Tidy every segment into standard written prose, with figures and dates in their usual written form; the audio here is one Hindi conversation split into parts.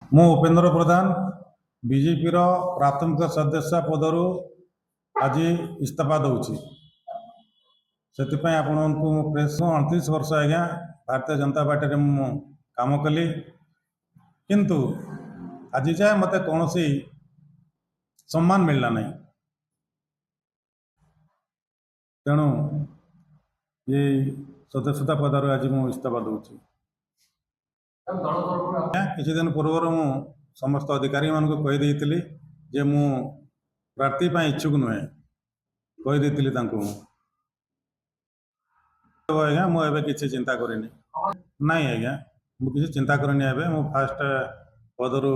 ମୁଁ ଉପେନ୍ଦ୍ର ପ୍ରଧାନ ବିଜେପିର ପ୍ରାଥମିକ ସଦସ୍ୟ ପଦରୁ ଆଜି ଇସ୍ତଫା ଦେଉଛି। ସେଥିପାଇଁ ଆପଣଙ୍କୁ ମୁଁ ପ୍ରେସ୍ 38 ବର୍ଷ ଆଜ୍ଞା ଭାରତୀୟ ଜନତା ପାର୍ଟିରେ ମୁଁ କାମ କଲି, କିନ୍ତୁ ଆଜି ଯାଏ ମୋତେ କୌଣସି ସମ୍ମାନ ମିଳିଲା ନାହିଁ। ତେଣୁ ଏ ସଦସ୍ୟତା ପଦରୁ ଆଜି ମୁଁ ଇସ୍ତଫା ଦେଉଛି। କିଛି ଦିନ ପୂର୍ବରୁ ମୁଁ ସମସ୍ତ ଅଧିକାରୀମାନଙ୍କୁ କହିଦେଇଥିଲି ଯେ ମୁଁ ପ୍ରାର୍ଥୀ ପାଇଁ ଇଚ୍ଛୁକ ନୁହେଁ, କହିଦେଇଥିଲି ତାଙ୍କୁ। ଆଜ୍ଞା ମୁଁ ଏବେ କିଛି ଚିନ୍ତା କରିନି। ନାଇଁ ଆଜ୍ଞା ମୁଁ କିଛି ଚିନ୍ତା କରିନି। ଏବେ ମୁଁ ଫାଷ୍ଟ ପଦରୁ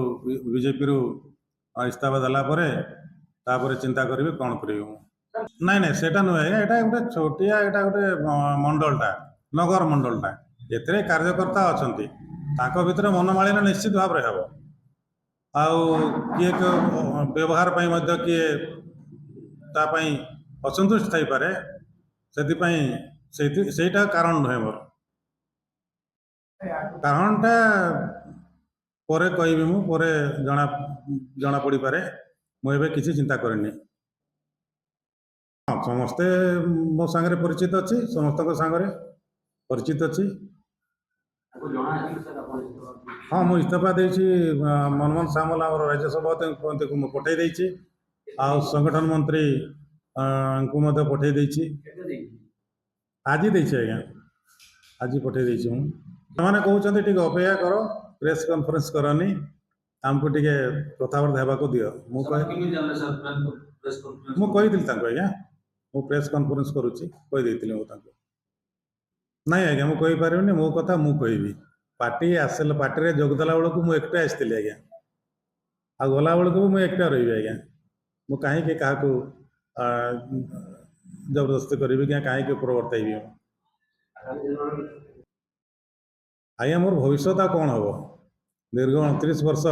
ବିଜେପିରୁ ଇସ୍ତଫା ଦେଲା ପରେ ତାପରେ ଚିନ୍ତା କରିବି କ'ଣ କରିବି ମୁଁ। ନାଇଁ ନାଇଁ ସେଟା ନୁହେଁ ଆଜ୍ଞା, ଏଇଟା ଗୋଟେ ଛୋଟିଆ, ଏଇଟା ଗୋଟେ ମଣ୍ଡଳଟା, ନଗର ମଣ୍ଡଳଟା, ଏଥିରେ କାର୍ଯ୍ୟକର୍ତ୍ତା ଅଛନ୍ତି, ତାଙ୍କ ଭିତରେ ମନମାଳିନ୍ୟ ନିଶ୍ଚିତ ଭାବରେ ହେବ। ଆଉ କିଏ ବ୍ୟବହାର ପାଇଁ ମଧ୍ୟ କିଏ ତା ପାଇଁ ଅସନ୍ତୁଷ୍ଟ ଥାଇପାରେ, ସେଥିପାଇଁ ସେଇଟା କାରଣ ନୁହେଁ। ମୋର କାରଣଟା ପରେ କହିବି, ମୁଁ ପରେ ଜଣା ପଡ଼ିପାରେ। ମୁଁ ଏବେ କିଛି ଚିନ୍ତା କରିନି। ସମସ୍ତେ ମୋ ସାଙ୍ଗରେ ପରିଚିତ ଅଛି, ସମସ୍ତଙ୍କ ସାଙ୍ଗରେ ପରିଚିତ ଅଛି। ହଁ ମୁଁ ଇସ୍ତଫା ଦେଇଛି। ମନମୋହନ ସାମଲ ଆମର ରାଜ୍ୟ ସଭାପତିଙ୍କୁ ମୁଁ ପଠାଇ ଦେଇଛି, ଆଉ ସଂଗଠନ ମନ୍ତ୍ରୀ ଙ୍କୁ ମଧ୍ୟ ପଠାଇ ଦେଇଛି। ଆଜି ଦେଇଛି ଆଜ୍ଞା, ଆଜି ପଠାଇ ଦେଇଛି। ମୁଁ ସେମାନେ କହୁଛନ୍ତି ଟିକେ ଅପେକ୍ଷା କର, ପ୍ରେସ୍ କନଫରେନ୍ସ କରନି, ଆମକୁ ଟିକେ କଥାବାର୍ତ୍ତା ହେବାକୁ ଦିଅ। ମୁଁ କହିଥିଲି ତାଙ୍କୁ ଆଜ୍ଞା, ମୁଁ ପ୍ରେସ୍ କନଫରେନ୍ସ କରୁଛି, କହିଦେଇଥିଲି ମୁଁ ତାଙ୍କୁ। ନାଇଁ ଆଜ୍ଞା ମୁଁ କହିପାରିବିନି, ମୋ କଥା ମୁଁ କହିବି। ପାର୍ଟିରେ ଯୋଗ ଦେଲା ବେଳକୁ ମୁଁ ଏକଟା ଆସିଥିଲି ଆଜ୍ଞା, ଆଉ ଗଲା ବେଳକୁ ମୁଁ ଏକଟା ରହିବି ଆଜ୍ଞା। ମୁଁ କାହିଁକି କାହାକୁ ଜବରଦସ୍ତି କରିବି କି କାହିଁକି ପ୍ରବର୍ତ୍ତାଇବି? ଆଜ୍ଞା ମୋର ଭବିଷ୍ୟତ ଆଉ କ'ଣ ହେବ? ଦୀର୍ଘ 29 ବର୍ଷ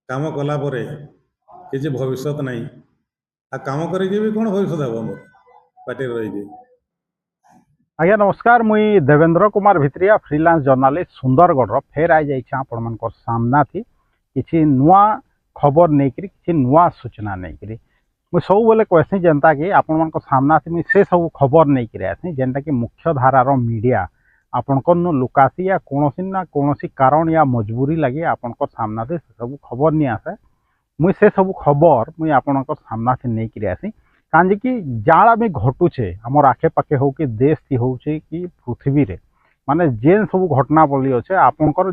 କାମ କଲା ପରେ କିଛି ଭବିଷ୍ୟତ ନାହିଁ, ଆଉ କାମ କରିକି ବି କ'ଣ ଭବିଷ୍ୟତ ହେବ ମୋର ପାର୍ଟିରେ ରହିକି? आज्ञा नमस्कार, मुई देवेंद्र कुमार भित्रिया, फ्रीलांस जर्नालिस्ट सुंदरगढ़ फेर आई जाइए आपण मान सामना थी किसी नुआ खबर नहीं करी, किसी नुआ सूचना नहीं करी। मुझे सब बेले कहसी जेनता कि आपण मान सामना थी मुझे से सब खबर नहीं करी आसी, जेनटा कि मुख्य धारार मीडिया आपण लुकासी या कौन ना कौन कारण या मजबूरी लगे आपण सामना से सब खबर नहीं आसे। मुझे से सब खबर मुझे आपण सामना से नहीं करी आसी, कहीं कि जाड़ा भी घटुचे आमर आखे पाखे हो कि देश की हो कि पृथ्वी रे, माने जेन सब घटनावली अच्छे आपणकर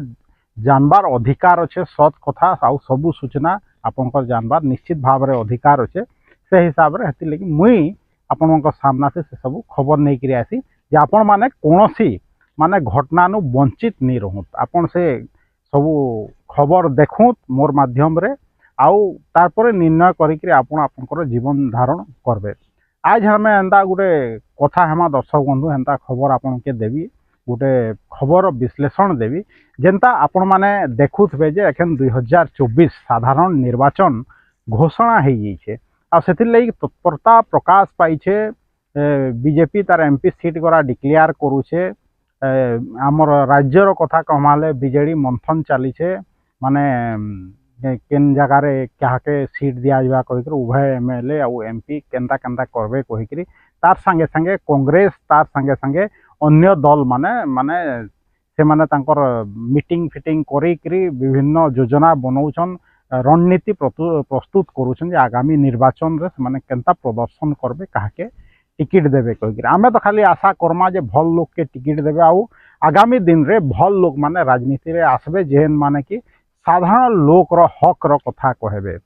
जानबार अधिकार अच्छे। सत कथा आउ सबू सूचना आपणकर जानबार निश्चित भाव में अधिकार अच्छे। से हिसाब से लगी मुई आपण सामना से सब खबर नहीं करी आसी जे आपण माने कौन माने घटना नु वंचित नहीं रहूत। आपण से सब खबर देखुत मोर माध्यम रे, आउ तारपर निर्णय करिक आपणकर जीवन धारण करबे। आज हमें एंता गोटे कथा हेमा दर्शक बंधु एंता खबर आपन के देवी, गोटे खबर विश्लेषण देवी जेनता आपण माने देखुथबे जे एखन 2024 साधारण निर्वाचन घोषणा हो जाइए, आ सेथिर लई तत्परता प्रकाश पाइछे। बीजेपी तार एमपी सीट गरा डिक्लेयर करूछे। आमर राज्यर कथा कहमाले बीजेडी मंथन चलीछे, माने केन जगार क्या सीट दिया कहीकर उभय एमएलए आउ एमपी केन्ता केन्ता करबे कहीकि तार संगे संगे कांग्रेस तार संगे संगे अन्य दल माने माने से माने तांकर मीटिंग फिटिंग करी विभिन्न योजना बनाउछन, रणनीति प्रस्तुत करूछन जे आगामी निर्वाचन रे से माने केन्ता प्रदर्शन करबे, काहे टिकट देबे कहीकि। आमे तो खाली आशा करमा जे भल लोग के टिकट देबे, आउ आगामी दिन रे भल लोग माने राजनीति रे आसबे, जेन माने कि साधारण लोकर हक कथा कहबे।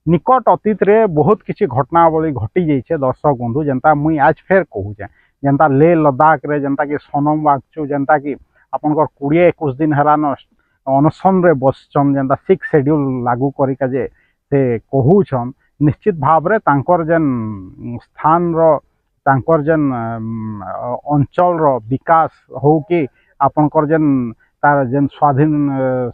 निकट अतीत रे बहुत किसी घटनावली घटी जाइए दर्शक बंधु, जेनता मुई आज फेर कहूचे जेनता ले लद्दाख रे जेनता कि सोनम वांगचुक जेनता कि आपनकर 20-21 दिन हेलान अनशन रे बसचन, जेनता 6 शेड्यूल लागू करिका जे से कहूछन। निश्चित भाव रे तांकर जेन स्थान रो तांकर जेन अंचल रो विकास हो कि आपनकर जेन तार जेन स्वाधीन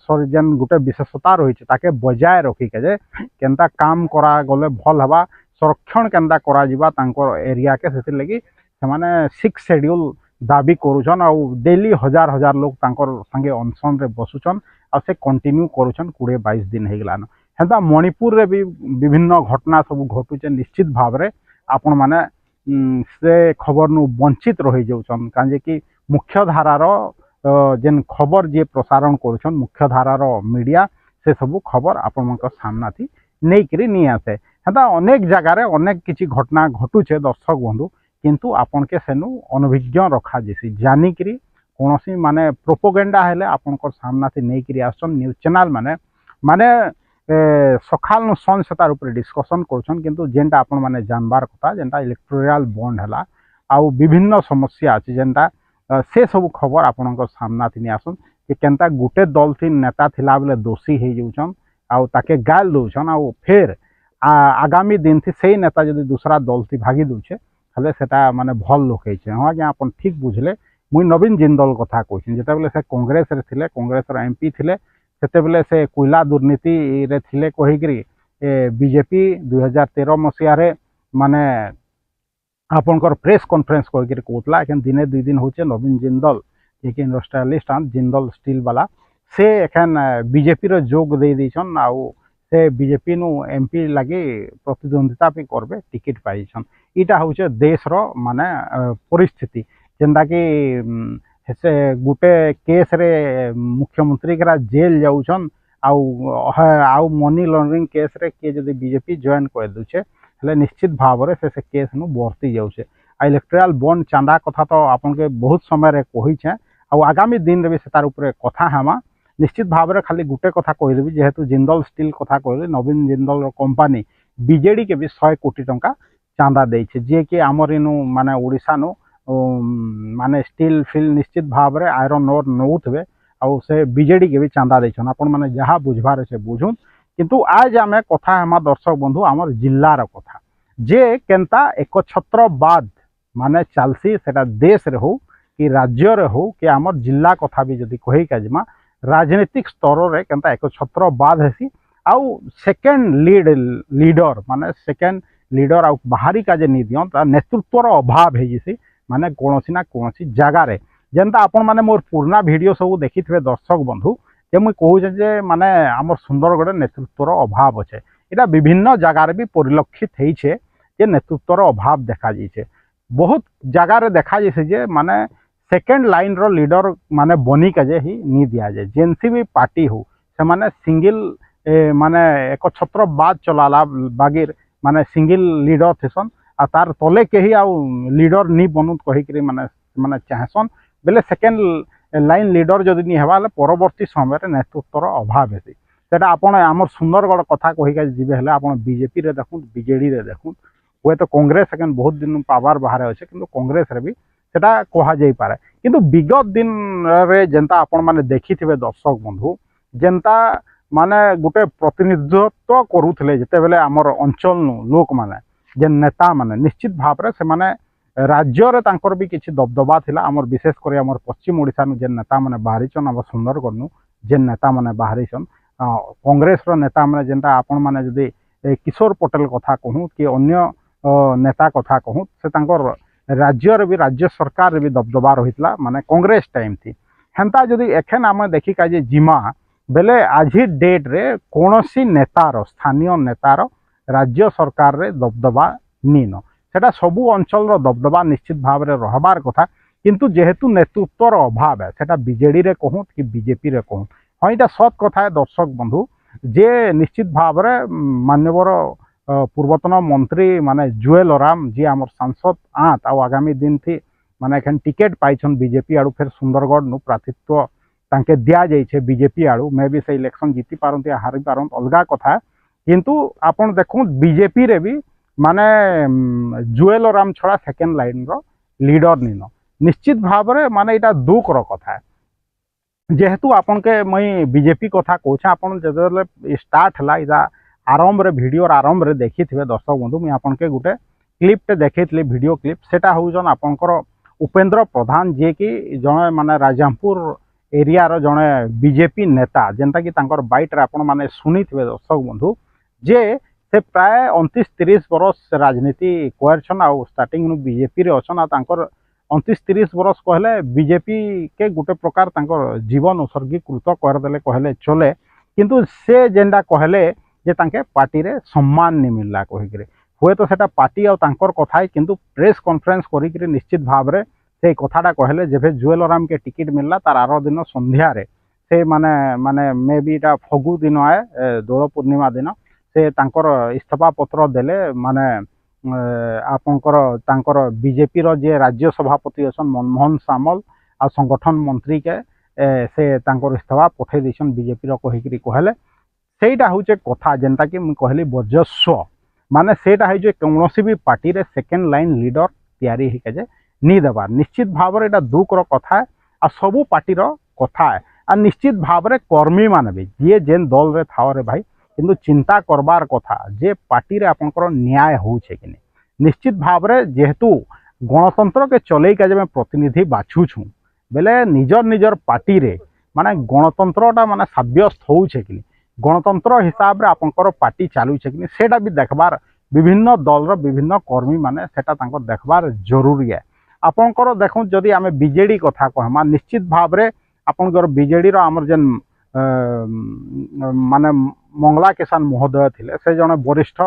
सॉरी जेन गोटे विशेषता रही ताके बजाय रखिके जे केनता काम करा गले भल हवा, संरक्षण केनता करा जिबा तांकर एरिया के, सेति लगी से माने 6 शेड्यूल दाबी करूछन आउ डेली हजार हजार लोग तांकर संगे अनशन रे बसुछन आ से कंटिन्यू करूछन 20-22 दिन हे गलान हेंता मणिपुर रे भी विभिन्न घटना सब घटुचे निश्चित भाव रे आपण माने से खबर नु वंचित रही जाउछन काजे कि मुख्य धारार जेन खबर जे प्रसारण करूछन मुख्य धारार मीडिया से सब खबर आपण मन सामना थी नहीं करी नहीं आसे हेता अनेक जगह रे अनेक किछि घटना घटुचे दर्शक बंधु किंतु आपन के सेनु अनभिज्ञ रखा जेसी जानी करी कोनोसी माने प्रोपोगेंडा हेले आपन को सामना थी नहीं करी आसन न्यूज चैनल माने माने सकाल नु सन से तार ऊपर डिस्कशन करछन किंतु जेंटा आपन माने जानबार कथा जेंटा इलेक्टोरल बॉन्ड हला आउ विभिन्न समस्या अछि जेंटा से सब खबर आपन को सामना थी नहीं आसन कि केनता गुटे दल थी नेता थिला बेले दोषी हे जाउछन आउ ताके गाल दउछन आउ फिर आगामी दिन थी से नेता जदि दूसरा दल थी भागी दउछे हले सेटा माने भल लोक हे हाँ आज्ञा अपन ठीक बुझले मुई नवीन जिंदल कथा कहछिन जेते बेले से कांग्रेस रे थिले कांग्रेस रो एमपी थिले सेते बेले से कोयला दुर्नीति रे थिले कहि करी बीजेपी 2013 मसिया रे माने आपनकर प्रेस कॉन्फ्रेंस कहि करी कहतला एखन दिने 2 दिन होचे नवीन जिंदल एक इंडस्ट्रियलिस्ट जिंदल स्टील वाला से एखन बीजेपी रो जोग दे दिछन आउ से बीजेपी नु एमपी लगे प्रतिद्वंदिता भी करबे टिकट पाइछन इटा होचे देश रो माने परिस्थिति जेंदा कि से गुटे केस रे मुख्यमंत्री करा जेल जाउछन आउ मनी लॉन्ड्रिंग केस रे के जदि बीजेपी जॉइन कर दुछे हले निश्चित भाव रे से केस नु बर्ती जाउछे इलेक्टोरल बॉन्ड चांदा कथा तो आपन के बहुत समय रे कहि छे आउ आगामी दिन रे भी से तार ऊपर कथा हमा निश्चित भाव रे खाली गुटे कथा कहिदेबी जेहेतु जिंदल स्टील कथा कहले नवीन जिंदल रो कंपनी बीजेडी के भी 100 कोटी टंका चांदा देइछे जे कि हमर इनु माने ओडिसा नु माने स्टील फिल निश्चित भाव रे आयरन ओर नउथबे आउ से बीजेडी के भी चांदा देछन अपन माने जहा बुझबार से बुझुन किंतु आज आमे कथा हमा दर्शक बंधु हमर जिल्ला रो कथा जे केनता एक छत्रवाद माने चालसी सेटा देश रे हो कि राज्य रे हो कि हमर जिल्ला कथा भी जदी कहि काजमा राजनीतिक स्तर रे केनता एक छत्रवाद हेसी आउ सेकेंड लीडर माने सेकेंड लीडर आउ बाहरी का जे नि दियन ता नेतृत्व रो अभाव हे जिसी माने कोनोसी ना कोनोसी जगह रे जेंता आपण माने मोर पुराना वीडियो सब देखिथिबे दर्शक बंधु जे मुई कहू जे माने हमर सुंदरगढ़ नेतृत्व रो अभाव अछि एटा विभिन्न जगह रे भी परिलक्षित हेइ छे जे नेतृत्व रो अभाव देखा जाइ छे बहुत जगह रे देखा जैसे जे माने सेकेंड लाइन रो लीडर माने बनी के जे ही नी दिया जाए जेनसी भी पार्टी हो से माने सिंगल माने एक छत्रवाद चलाला बागिर माने सिंगल लीडर थेसन आ तार तले के ही आउ लीडर नी बनुत कहि करी माने माने चाहसन बेले सेकेंड लाइन लीडर जदि नी हेबाले परवर्ती समय रे नेतृत्व रो अभाव हेसी सेटा आपण हमर सुंदरगढ़ कथा कहि के जिबे हेले आपण बीजेपी रे देखुन बीजेडी रे देखुन हुए तो कांग्रेस एखन बहुत दिन पावर बाहर अच्छे किंतु कांग्रेस रे भी सेटा कहा जाई पारे किंतु विगत दिन रे जनता आपण माने देखिथिबे दर्शक बंधु जनता माने गुटे प्रतिनिधित्व करूथले जते बेले हमर अंचल नु लोक माने जे नेता माने निश्चित भाव रे से माने राज्य रे तांकर भी किछि दबदबा थिला हमर विशेष करे हमर पश्चिम ओडिसा नु जे नेता माने बाहरिछन हमर सुंदरगढ़ नु जे नेता माने बाहरिछन कांग्रेस रो नेता माने जेंता आपण माने जदी किशोर पटेल कथा कहूँ कि अन्य नेता कथा कहूँ से तांकर राज्य रे भी राज्य सरकार रे भी दबदबा रहितला माने कांग्रेस टाइम थी हेंता जदी एखन आमे देखि का जे जिमा बेले आज ही डेट रे कोनोसी नेतार स्थानीय नेतार राज्य सरकार रे दबदबा नीन सेटा सबु अंचल रो दबदबा निश्चित भाव रे रहबार कथा किंतु जेहेतु नेतृत्व रो अभाव है सेटा बीजेडी रे कहूँ कि बीजेपी रे कहूँ हाँ इटा सत कथा है दर्शक बंधु जे निश्चित भाव रे मान्यवर पूर्वतन मंत्री माने जुएल ओराम जी आमर सांसद आत आ आगामी दिन थी माने एखन टिकेट पाइछन बीजेपी आड़ू फिर सुंदरगढ़ नु प्रार्थित्व तांके दिया जाइछे बीजेपी आड़ू मे भी से इलेक्शन जीति पारंती हारि पारंत अलगा कथा किंतु आपण देखु बीजेपी रे भी माने जुएल ओराम छड़ा सेकेंड लाइन रो लीडर नीन निश्चित भाव रे माने इटा दुख रो कथा जेहेतु आपन के मई बीजेपी कथा कहूँ आपन जदे स्टार्ट हला इदा आरंभ रे वीडियो आरंभ रे देखि थिबे दर्शक बंधु मुई आपन के गुटे क्लिप टे देखैतली वीडियो क्लिप सेटा होउजन आपनकर उपेंद्र प्रधान जे कि जणे माने राजामपुर एरिया रो जणे बीजेपी नेता जेंता कि तांकर बाइट रे आपन माने सुनी थिबे दर्शक बंधु जे से प्राय 29-30 बरस राजनीति करछन आ स्टार्टिंग नु बीजेपी रे अछन आ तांकर 29-30 बरस कहले बीजेपी के गोटे प्रकार तांकर जीवन उत्सर्गीकृत करदेले कहले चले किंतु से जेनटा कहले जे तांके पार्टी रे सम्मान नहीं मिलला कहिकरे हुए तो सेटा पार्टी और तांकर कथा किंतु प्रेस कॉन्फ्रेंस करिकरे निश्चित भाव रे से कथाटा कहले जेबे जुएल ओराम के टिकट मिलला तार आरो दिन संध्या रे से माने माने मे बी टा फगु दिन आए दोल पूर्णिमा दिन से तांकर इस्तीफा पत्र देले माने आपनकर तांकर बीजेपी रो जे राज्य सभापति अछन मनमोहन सामल आ संगठन मंत्री के से तांकर इस्तीफा पठे दिसन बीजेपी रो कहिकरी कहले सेटा होचे कथा जेनता कि मु कहली वर्चस्व माने सेटा है जो कौनसी भी पार्टी रे सेकेंड लाइन लीडर तैयारी है जे नी देवा निश्चित भाव रे एटा दुख रो कथा है आ सबु पार्टी रो कथा है आ निश्चित भाव रे कर्मी माने भी जे जेन दल रे थाओ रे भाई किंतु चिंता करबार कथा जे पार्टी रे आपनकर न्याय होउछे कि निश्चित भाव रे जेहेतु गणतंत्र के चलै के जे प्रतिनिधि बाछु छु बेले निजर निजर पार्टी रे माने गणतंत्रटा माने साब्यस्त होउछे कि गणतंत्र हिसाब रे आपनकर पार्टी चालुछे कि सेटा भी देखबार विभिन्न दल रो विभिन्न कर्मी माने सेटा तांको देखबार जरूरी है आपनकर देखो जदि आमे बीजेडी कथा कहमा निश्चित भाव रे आपनकर बीजेडी रो हमर जेन माने मंगला किसान महोदय थिले से जने वरिष्ठ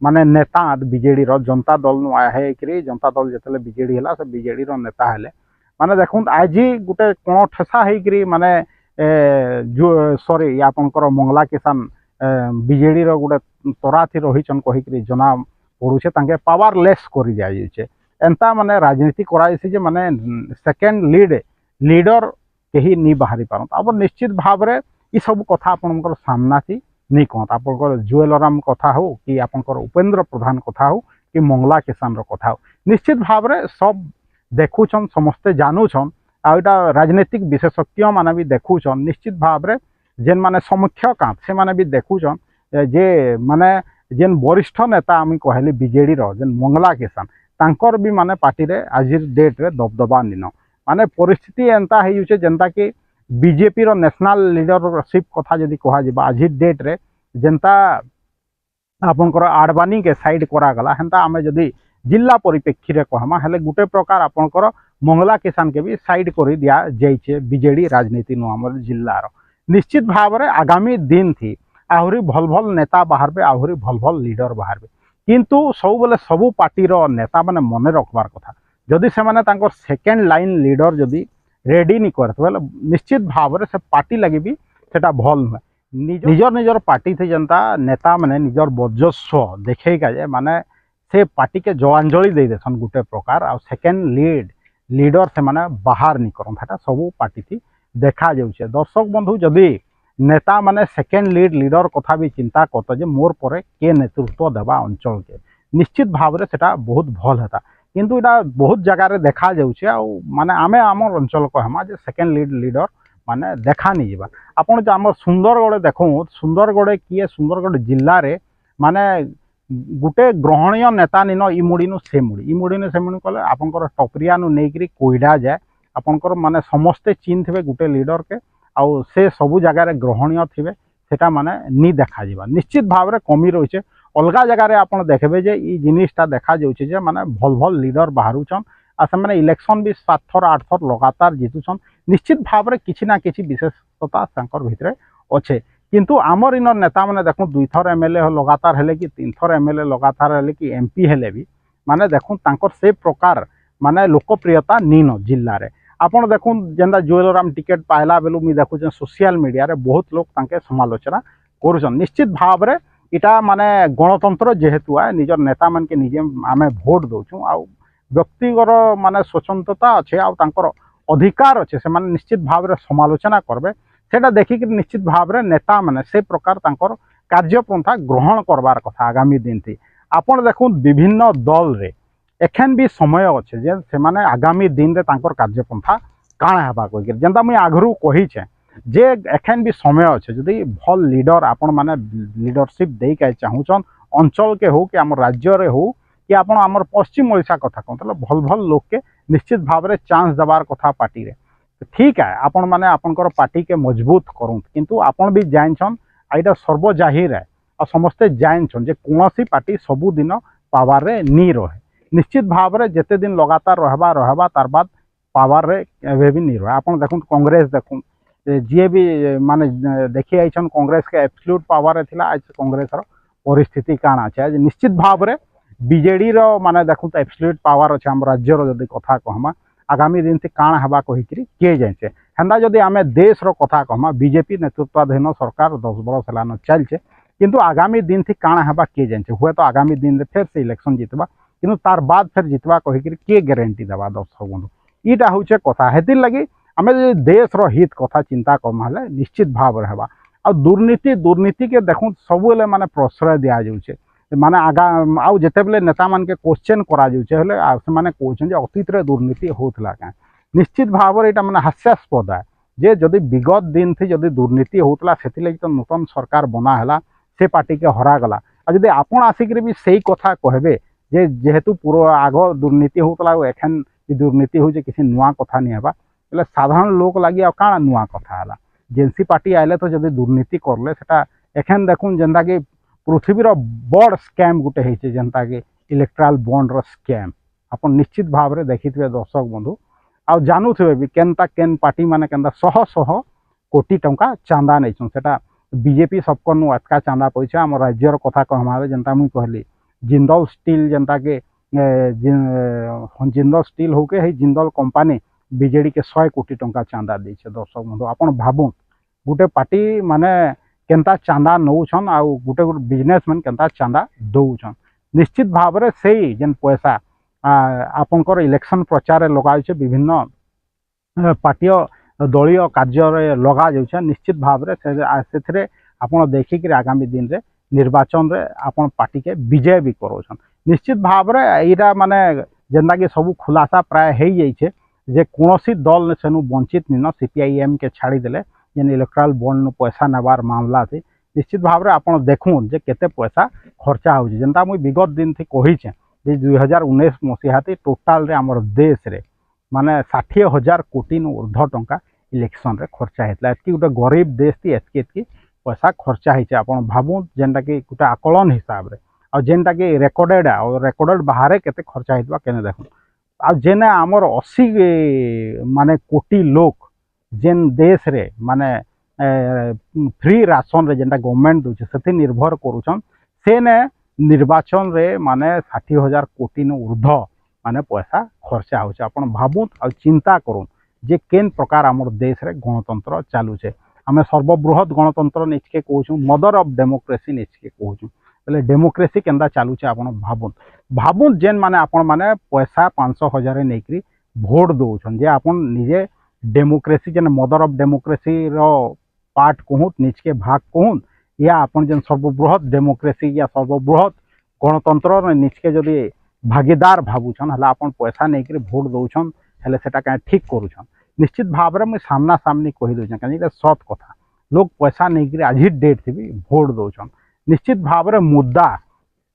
माने नेता बीजेडी रो जनता दल नु आया है कि जनता दल जतले बीजेडी हला से बीजेडी रो नेता हेले माने देखुन आज गुटे कोन ठेसा है कि माने जो सॉरी आपनकर मंगला किसान बीजेडी रो गुटे तराथी रहिचन कहि कि जना पडुछे तांके पावरलेस करि दिया छै एंता माने राजनीति कराइसी जे माने सेकेंड लीडर कहीं नहीं बाहरी पारत अब निश्चित भाव रे ई सब कथा आपनकर सामना थी नहीं कहत आपनकर जुएल ओराम कथा हो कि आपनकर उपेंद्र प्रधान कथा हो कि मंगला किसान रो कथा हो निश्चित भाव रे सब देखुछन समस्ते जानूछन आ एटा राजनीतिक विशेषज्ञ माने भी देखुछन निश्चित भाव रे जेन माने समीक्षक से माने भी देखुछन जे माने जेन वरिष्ठ नेता आमी कहले बीजेडी रो जेन मंगला किसान तांकर भी माने पार्टी रे आजिर डेट रे दबदबा निनो माने परिस्थिति एंता है युचे जनता कि बीजेपी रो नेशनल लीडरशिप कथा जदि कहा जिबा आज डेट रे जनता आपनकर आडवाणी के साइड करा गला हेंता आमे जदि जिला परिप्रेक्षी रे कहमा हेले गुटे प्रकार आपनकर मंगला किसान के भी साइड करि दिया जाइछे बीजेडी राजनीति नु हमर जिल्ला रो निश्चित भाव रे आगामी दिन थी आहुरी भल भल नेता बाहरबे आहुरी भल भल लीडर बाहरबे किंतु सब बेले सबु पार्टी रो नेता माने मने रखबार कथा जदि से माने तांकर सेकेंड लाइन लीडर जदि रेडी नहीं करते बोले निश्चित भाव से पार्टी लगी भी सेटा भल नुहे निजर निजर पार्टी थी जनता नेता माने निजर वर्चस्व देखे जाए माने से पार्टी के जलांजलि दे देसन गुटे प्रकार आ सेकेंड लीडर से माने बाहर नहीं करन था सब पार्टी थी देखा जाउछे दर्शक बंधु जदि नेता माने सेकेंड लीडर कथा भी चिंता करते जे मोर परे के नेतृत्व देवा अंचल के निश्चित भाव से सेटा बहुत भल हेता किंतु इटा बहुत जगह रे देखा जाउछे आ माने आमे आमर अंचल कहमा जे सेकेंड लीडर माने देखा नहीं जीवा आपण जे आमर सुंदरगढ़ देखो सुंदरगढ़ किए सुंदरगढ़ जिल्ला रे माने गुटे ग्रहणीय नेता निनो इ मुड़ी से मुड़ी कहले आपनकर टपरिया नु नेकरी कोइडा जाए आपनकर माने समस्ते चिन्ह थे गुटे लीडर के आउ से सबु जगह रे ग्रहणीय थिबे सेटा माने नी देखा जीवा निश्चित भाव रे कमी रहिछे अलगा जगह रे आपण देखबे जे ई जिनिसटा देखा जाउछे जे माने भल भल लीडर बाहरुछन आ से माने इलेक्शन भी 7 थर 8 थर लगातार जीतुछन निश्चित भाव रे किछि ना किछि विशेषता संकर भितरे अच्छे किंतु आमर इन नेता माने देखु 2 थर एमएलए लगातार हेले कि 3 थर एमएलए लगातार हेले कि एमपी हेले भी माने देखु तांकर से प्रकार माने लोकप्रियता नीनो जिल्ला रे आपण देखु जेंदा जुएल ओराम टिकट पाइला बेलु मी देखु जे सोशल मीडिया रे बहुत लोग तांके समालोचना करूछन निश्चित भाव रे इटा माने गणतंत्र जेहेतु है निजर नेता मान के निजे आमे भोट दउछु आ व्यक्तिगर माने स्वतंत्रता अच्छे आ तांकर अधिकार अच्छे से माने निश्चित भाव रे समालोचना करबे सेटा देखि कि निश्चित भाव रे नेता माने से प्रकार तांकर कार्यपंथा ग्रहण करबार कथा आगामी दिन थी आपण देखु विभिन्न दल रे एखन भी समय अच्छे जे से माने आगामी दिन रे तांकर कार्यपंथा काणा हेबा कहि जेंता मुई आगरू कहि छे जे एखन भी समय अच्छे जदि भल लीडर आपण माने लीडरशिप दे के चाहूछन अंचल के हो कि आम राज्य रे हो कि आपण आमर पश्चिम ओडिशा कथा कहतले भल भल लोक के निश्चित भाव रे चांस देबार कथा पार्टी रे ठीक है आपण माने आपनकर पार्टी के मजबूत करूँ किंतु आपण भी जानछन आइटा सर्व जाहिर है आ समस्ते जानछन जे कोनोसी पार्टी सबु दिन पावर रे नी रहे निश्चित भाव में जिते दिन लगातार रहबा तार बाद पावर रे एबे भी नहीं रहा। आपन देखुन कांग्रेस देखुन जी भी माने देखी आइछन कांग्रेस के एब्सोल्यूट पावर थिला आज कांग्रेस रो परिस्थिति काण अछि। आज निश्चित भाव में बीजेडी रो माने देखुन तो एब्सोल्यूट पावर अछि हम राज्य रो जदी कथा कहमा आगामी दिन से काण हबा कहिकरी के जायछे। हेंदा जदी आमे देश रो कथा कहमा बीजेपी नेतृत्वाधीन सरकार 10 बरस हेलान चलछे किंतु आगामी दिन थी काण हबा के जायछे। हुए तो आगामी दिन रे फेर से इलेक्शन जितबा किंतु तार बाद फिर जितबा कहिकरी के गारंटी देबा दर्शक बंधु इटा होचे कथा। हेतिर लगी आमे देश रो हित कथा चिंता करमा हले निश्चित भाव रे हेबा। आ दुर्नीति के देखु सबले माने प्रश्रय दिया जाउछे माने आगा आउ जेते बेले नेता मान के क्वेश्चन करा जाउछे हले से माने कहछन जे अतीत रे दुर्नीति होतला का। निश्चित भाव रे एटा माने हास्यास्पद है जे जदि विगत दिन थी जदि दुर्नीति होतला सेति लगी तो नूतन सरकार बना हला से पार्टी के हरा गला। आ जदि आपण आसिक भी सही कथा कहबे जे जेहेतु पूरा आग दुर्नीति होतला एखन दुर्नीति हो किसी नुआ कथा नहीं हेबा એટલે साधारण लोक लगी आ काଣା नुआ कथा हला। जेनसी पार्टी आइले तो जदि दुर्नीति करले सेटा एखन देखुन जेंता कि पृथ्वीर बड़ स्कैम गोटे होइछे जेंता कि इलेक्ट्राल बॉन्ड रो स्कैम। आपण निश्चित भाव रे देखिथिबे दर्शक बंधु आ जानुथिबे भी केनता केन पार्टी माने केनता शह शह कोटी टंका चांदा नैछन। सेटा बीजेपी सबकनु अटका चांदा पैसा आम राज्यर कथा कहमारे जेंता मुई कहली जिंदल स्टील जेंता के जिंदल स्टील हो के जिंदल कंपनी बीजेडी के 100 कोटी टंका चांदा देछे। दर्शक बंधु आपण भाबुन गुटे पार्टी माने केनता चांदा नौछन आ गुटे गुटे बिजनेसमैन केनता चांदा दौछन। निश्चित भाव रे सेही जेन पैसा आपनकर इलेक्शन प्रचार लगाउछे विभिन्न पार्टी दलीय कार्य लगा जाउछे। निश्चित भाव रे सेथरे आपण देखिक आगामी दिन रे निर्वाचन रे आपण पार्टी के विजय भी करोछन। निश्चित भाव रे एटा माने जेंदा कि सब खुलासा प्राय हे जाइछे जे कोनोसी दल सेनु वंचित निन सीपीआईएम के छाड़ी देले जेन इलेक्ट्राल बॉन्ड नु पैसा नेबार मामला थी। निश्चित भाव रे आपण देखुन जे केते पैसा खर्चा होउछे जेंता मुई विगत दिन थी कहिछे जे 2019 मसीहा थी टोटाल रे हमर देश रे माने 60,000 कोटी नु ऊर्ध्व टंका इलेक्शन रे खर्चा हेतला। एतकी गोटे गरीब देश थी एतकी पैसा खर्चा होइछे। आपण भाबुन जेंटा कि गोटे आकलन हिसाब रे आ जेंटा कि रेकॉर्डेड बाहर केते खर्चा हेतबा केने देखुन आ जेने हमर 80 माने कोटी लोक जेन देश रे माने फ्री राशन रे जेंटा गवर्नमेंट दोचे सेति निर्भर करूछन सेने निर्वाचन रे माने 60,000 कोटी नु ऊर्ध्व माने पैसा खर्चा होचे। आपण भाबुन आ चिंता करूँ जे केन प्रकार हमर देश रे गणतंत्र चालू छे। आमे सर्वबृहत गणतंत्र निचके कहूँ मदर ऑफ डेमोक्रेसी निचके कहूँ बोले डेमोक्रेसी केंदा चालू छे। आपण भाबुन जेन माने आपण माने पैसा 500,000 नेकरी भोट दौछन जे आपण निजे डेमोक्रेसी जेन मदर ऑफ डेमोक्रेसी रो पार्ट कहूँ निचके भाग कहूँ या आपण जेन सर्वबृहत डेमोक्रेसी या सर्वबृहत गणतंत्र निचके जदि भागीदार भाबुछन हला आपण पैसा नेकरी भोट दौछन हेले सेटा का ठीक करूछन। निश्चित भाव में मुझे सामना सामनी कही दूँ कहीं सत कथा लोग पैसा नहीं आज डेट थी भोट दौन। निश्चित भाव में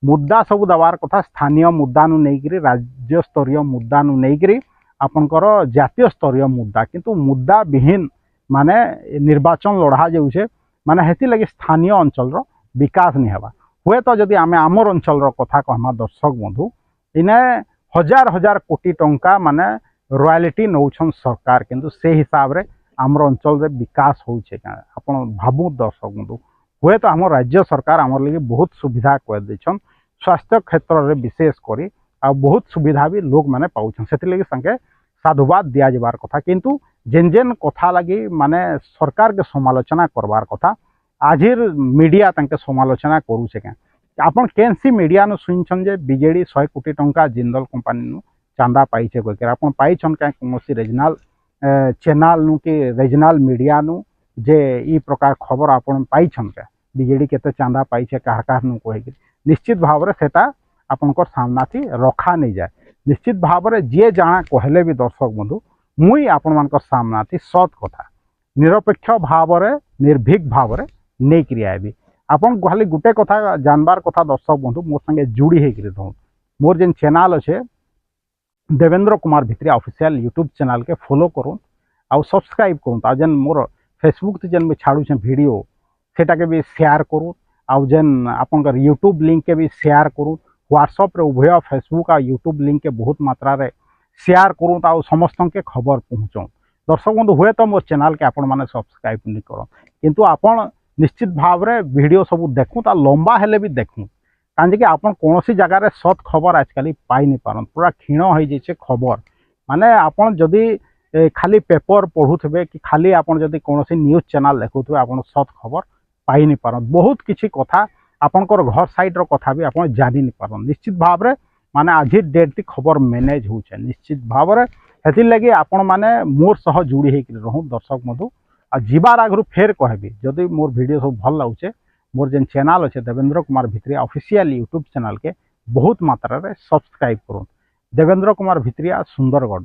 मुद्दा सब दबार कथा स्थानीय मुद्दा नहीं राज्य स्तरीय मुद्दा नहीं आपणकर जातीय स्तरीय मुद्दा किंतु मुद्दा विहीन माने निर्वाचन लड़ा जाऊे माने हेती लगी स्थानीय अंचल विकास नहीं हवा। हुए तो जदि आमे आमर अंचल कथा कहमा दर्शक बंधु इने हजार हजार कोटी टंका माने रॉयल्टी नौछन सरकार किंतु से हिसाब रे आमर अंचल रे विकास होउछे का आपण भाबु दर्शक बंधु। हुए तो आम राज्य सरकार आमर लगे बहुत सुविधा कर देछन स्वास्थ्य क्षेत्र रे विशेष करी आ बहुत सुविधा भी लोग माने पाउछन सेति लगे संगे साधुवाद दिया जबार कथा किंतु जेन जेन कथा लगी माने सरकार के समालोचना करबार कथा आजिर मीडिया तांके समालोचना करूछे का आपण केनसी मीडिया नु सुनछन जे बीजेडी 100 कोटी टंका जिंदल कंपनी नु चांदा पाइछे कोइ आपण पाइछन का कोनोसी रीजनल चैनल नु कि रीजनल मीडिया नु जे ई प्रकार खबर आपण पाइछन का बीजेडी केते चांदा पाइछे काहा काहा नु कहि निश्चित भाव रे सेटा आपनकर सामना थी रखा नहीं जाए। निश्चित भाव रे जे जाना कहले भी दर्शक बंधु मुई आपण मानकर सामना थी सत कथा निरपेक्ष भाव रे निर्भीक भाव रे नहीं क्रिया भी आपण खाली गुटे कथा जानबार कथा दर्शक बंधु मोर संगे जुड़ी हे करी दो मोर जेन चैनल अच्छे Devendra Kumar Bhitriya official YouTube channel के फॉलो करूँ आउ सब्सक्राइब करूँ आ जेन मोर फेसबुक जेन में छाड़ूछे वीडियो सेटा के भी शेयर करूँ आउ जेन आपनकर यूट्यूब लिंक के भी शेयर करूँ। व्हाट्सअप रे उभय फेसबुक आ यूट्यूब लिंक के बहुत मात्रा रे शेयर करूँ आ समस्त के खबर पहुँचाऊँ। दर्शक बंधु हुए तो मोर चैनल के आपण मैंने सब्सक्राइब नहीं कर किंतु आपण निश्चित भाव रे वीडियो सब देखूँ ता लंबा हेले भी देखूँ कहीं आपन कौन सी जगार सत खबर आजकल पाई नहीं पारन पूरा क्षीण हो जाइए खबर माने आपन जदि खाली पेपर पढ़ुवे कि खाली आपन जदि कौन सी न्यूज चैनल देखुवे आपन सत खबर पाई नहीं पारन बहुत किसी कथा आपनकर घर साइड रो कथा भी आपन जानी नहीं पारन निश्चित भाव रे माने आज डेट ती खबर मैनेज होचे निश्चित भाव रे हेति लगी आपण माने मोर सह जुड़ी हेकि रहूँ दर्शक बंधु आ जीवार आगु फेर कहबी जदि मोर वीडियो सब भल लाଗୁचे मोर जेन चैनल अच्छे Devendra Kumar Bhitriya official YouTube channel के बहुत मात्रा रे सब्सक्राइब करूँ। देवेंद्र कुमार भित्रिया सुंदरगढ़।